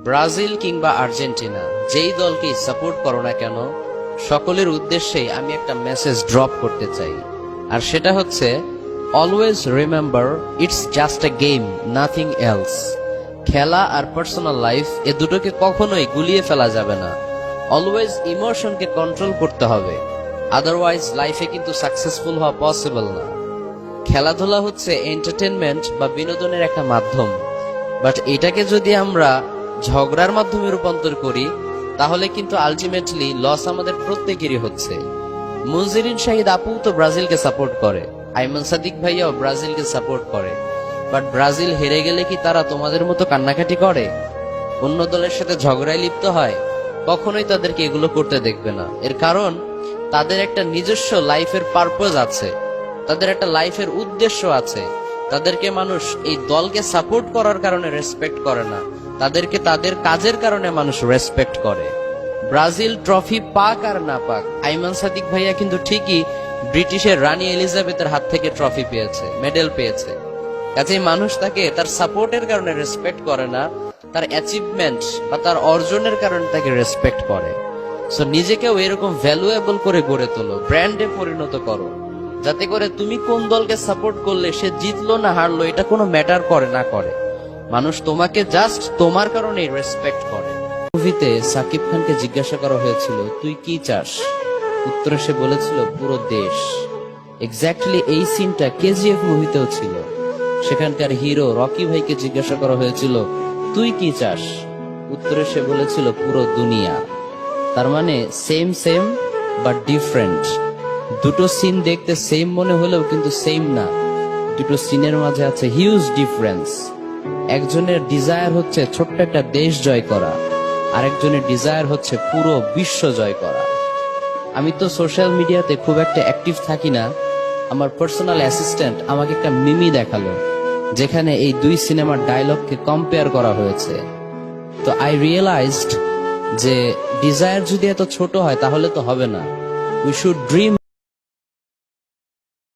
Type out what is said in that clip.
Brazil কিংবা Argentina যেই দলকেই support করো না কেন, সকলের উদ্দেশ্যেই আমি একটা মেসেজ ড্রপ করতে চাই। আর সেটা হচ্ছে, always remember it's just a game, nothing else. খেলা আর পার্সোনাল লাইফ এ দুটোকে কখনোই গুলিয়ে ফেলা যাবে না। অলওয়েজ ইমোশনকে কন্ট্রোল করতে হবে, আদারওয়াইজ লাইফে কিন্তু সাকসেসফুল হওয়া পসিবল না। খেলাধুলা হচ্ছে এন্টারটেনমেন্ট বা বিনোদনের একটা মাধ্যম, বাট এটাকে যদি আমরা ঝগড়ার মাধ্যমে রূপান্তর করি তাহলে কিন্তু আলটিমেটলি লস আমাদের প্রত্যেকেরই হচ্ছে। মুনজিরিন শাহিদ আপু তো ব্রাজিলকে সাপোর্ট করে, আইমান সাদিক ভাইয়াও ব্রাজিলকে সাপোর্ট করে, বাট ব্রাজিল হেরে গেলে কি তারা তোমাদের মতো কান্নাকাটি করে, অন্য দলের সাথে ঝগড়ায় লিপ্ত হয়? কখনোই তাদেরকে এগুলো করতে দেখবে না। এর কারণ তাদের একটা নিজস্ব লাইফের পারপোজ আছে, তাদের একটা লাইফের উদ্দেশ্য আছে। তাদেরকে মানুষ এই দলকে সাপোর্ট করার কারণে রেসপেক্ট করে না, তাদেরকে তাদের কাজের কারণে মানুষ রেসপেক্ট করে। ব্রাজিল ট্রফি পাক আর না পাক, আইমান সাদিক ভাইয়া কিন্তু ঠিকই ব্রিটিশের রানী এলিজাবেথের হাত থেকে ট্রফি পেয়েছে, মেডেল পেয়েছে। কাজেই মানুষ তাকে তার সাপোর্টের কারণে রেসপেক্ট করে না, তার অ্যাচিভমেন্ট বা তার অর্জনের কারণে তাকে রেসপেক্ট করে। সো নিজেকেও এরকম ভ্যালুয়েবল করে গড়ে তোলো, ব্র্যান্ডে পরিণত করো, যাতে করে তুমি কোন দলকে সাপোর্ট করলে সে জিতলো না হারলো এটা কোনো ম্যাটার করে না করে। মানুষ তোমাকে জাস্ট তোমার কারণেই রেসপেক্ট করে। মুভিতে সাকিব খানকে জিজ্ঞাসা করা হয়েছিল তুই কি চাস, উত্তরে সে বলেছিল পুরো দেশ। এক্স্যাক্টলি এই সিনটা কেজিএফ মুভিতেও ছিল। সেখানকার হিরো রকি ভাইকে জিজ্ঞাসা করা হয়েছিল তুই কি চাস, উত্তরে সে বলেছিল পুরো দুনিয়া। তার মানে সেম সেম বাট ডিফারেন্ট। দুটো সিন দেখতে সেম মনে হলেও কিন্তু সেম না, দুটো সিনের মাঝে আছে হিউজ ডিফারেন্স। একজনের ডিজায়ার হচ্ছে ছোট্ট একটা দেশ জয় করা, আরেকজনের ডিজায়ার হচ্ছে পুরো বিশ্ব জয় করা। আমি তো সোশ্যাল মিডিয়াতে খুব একটা অ্যাক্টিভ থাকি না, আমার পার্সোনাল অ্যাসিস্ট্যান্ট আমাকে একটা মিমি দেখালো যেখানে এই দুই সিনেমার ডায়লগকে কম্পেয়ার করা হয়েছে। তো আই রিয়েলাইজড যে ডিজায়ার যদি এত ছোট হয় তাহলে তো হবে না, উই শুড ড্রিম